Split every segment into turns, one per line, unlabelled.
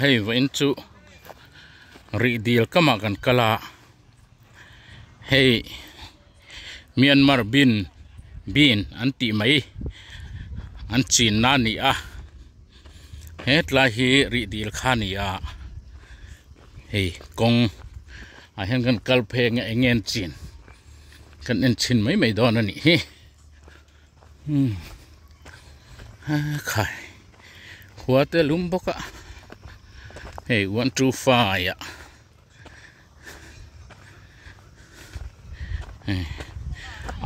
hei vain chu ri dil kama kan kala hei Myanmar bin anti mai an chin na ni a hetla hi ri dil khani a hei kong a hen kan kalphe nge engen chin kan en chin mai don ani hi khai huate lumboka hey 125 ah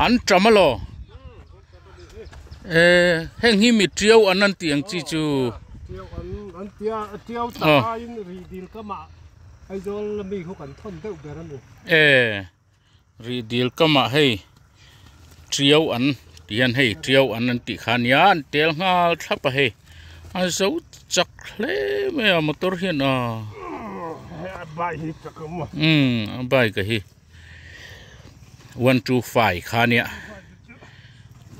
an tramalo heng hi mi triau anan tiang chi chu
an tiao ta in ri dil kama ai zol mi khu kan thon deuh ber ani
ri dil kama hey triau an tian hey triau an ti khania an tel ngal thapa hey a zo chak hle me motor hian a
bai hi chakama
bai ka hi 125 khania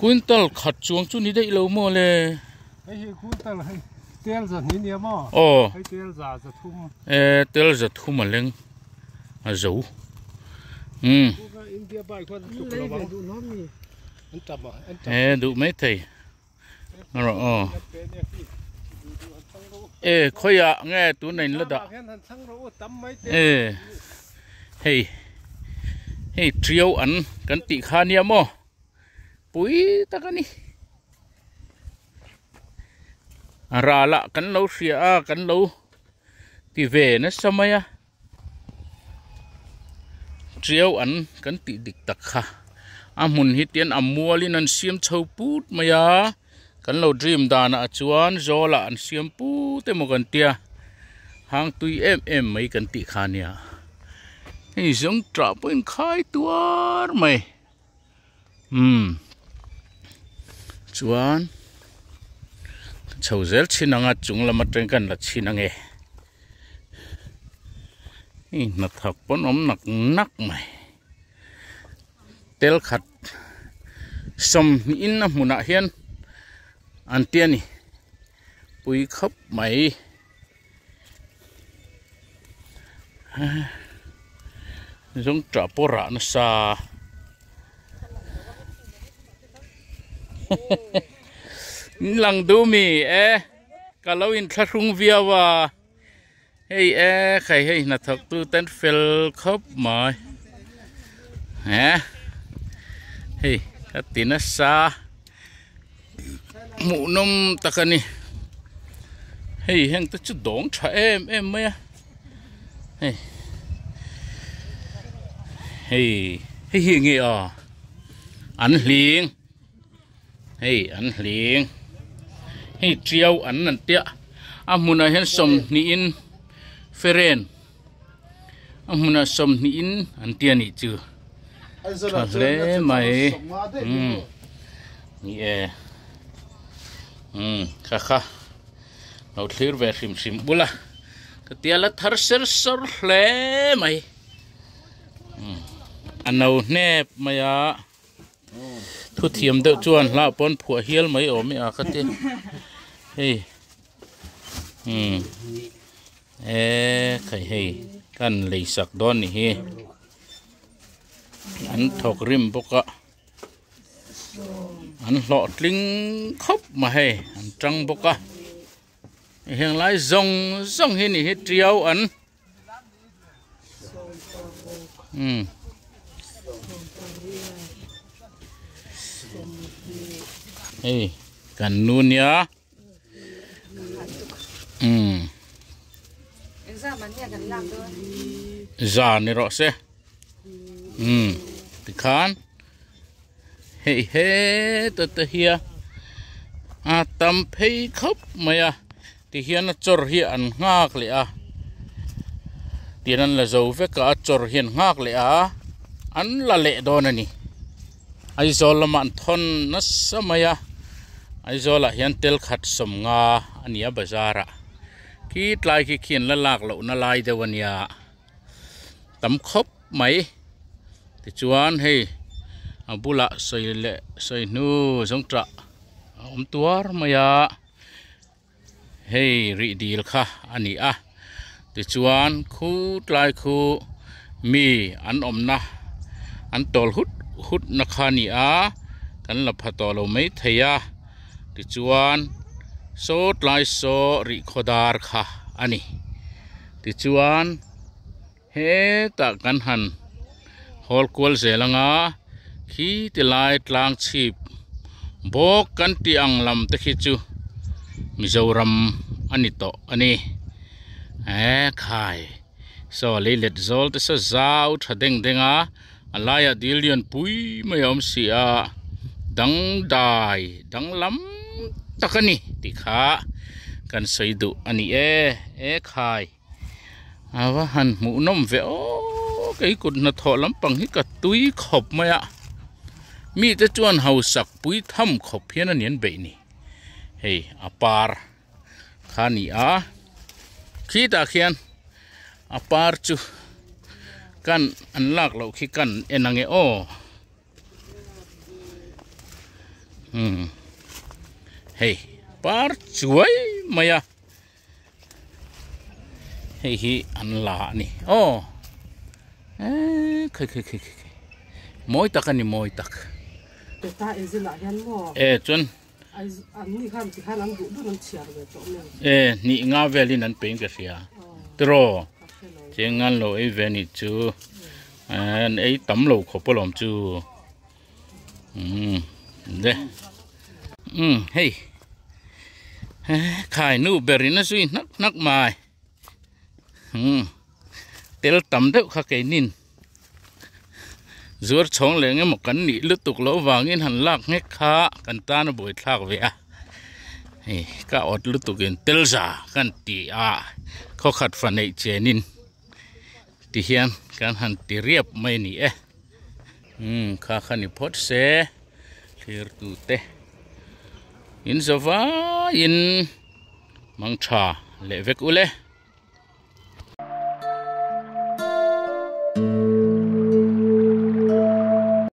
quintal khat chuang chu ni dei lo mo le
ai hi quintal hai tel za ni nia mo ai tel za thum
tel za thum a leng a zo
India bai kwan chu lo bang du no mi an tama
du mai thei ro khoya nge tu nei la da hey trio an kan ti khania mo pui takani ara la kan lo ria kan lo ti ve na samaya trio an kan ti dik tak kha amun hitian amualin an siam chho put maya kan lo dream dana chuan zola an siam pu te mo kan tia hang tui em mai kan ti khania hei zong tra poin khai tuar mai chuan chho zel chinanga chung lama teng kan la chinange na thak pon om nak mai tel khat som in na muna hian an tiani pui khop mai zong tra pora na sa lang du mi kalawin thlung viawa hey khai hey na thak tu ten fel khop mai hey katina sa mu nom takani hey heng ta chu dong tha em mai hey nge an hling an hling hey triau an nan tia amuna hen som ni in feren amuna som ni in an tia ni chu le mai ni kha lo thlir ve sim bula ka tia la thar ser hle mai anau nep maya thu thiam de chuan la pon phua hial mai omi a khate hey khai hey kan lei sak don ni hi an thok rim boka an lo tling khop ma he an trăng boka heng lai zong hi ni hi triau an hey kan nunia za ni ro se ti khan hey ta hia tam phei khop maya ti hian a chor hi an ngak le a tian la zo ve ka chor hian ngak le a an la le don ani ai zol man thon na samaya ai zola hian tel khat som nga ania bazara ki tlai ki khian la lak lo na lai dewania tam khop mai ti chuan hei abula soi nu zong tra tuar maya hei ri dil kha ani a ti chuan khu tlai khu mi an omna an tol hut na kha ni a kan la phatolo mai theya ti chuan so tlai so ri khodar kha ani ti chuan he ta kan han hol kwal zelanga khi ti lai tlang chip bok kan ti ang lam te khi chu Mizoram ani to ani khai so le let zol te sa zau thadeng denga alaya dilian pui mayom sia dang dai dang lam takani ti kha kan saidu ani khai awa han mu nom ve o cái cột na thọ lắm bằng hết cả túi khop maya mi te chuan hau sak pui tham khop hian an yen be ni hei apar khani a khi ta khian apar chu kan an lak lo khi kan enange o hei par chuai maya hei hi an la ni khai moi tak ani moi tak
ta ezila hian mo
chun
an ni kham ti khan an du du nan chiar ve to men
ni nga velin an pein ka sia tro chengan lo e veni chu an ei tam lo khopolom chu de hey khai nu berina sui nak mai tel tam deuh kha ke nin zur chong le nge mo kan ni lutuk lo wangin han lak nge kha kan ta na boi thak ve a ka ot lutuk in tel za kan ti a kho khat fa nei chenin ti hian kan han ti riap mai ni kha khani phot se thlir tu te in zawa in mang tha le vek ule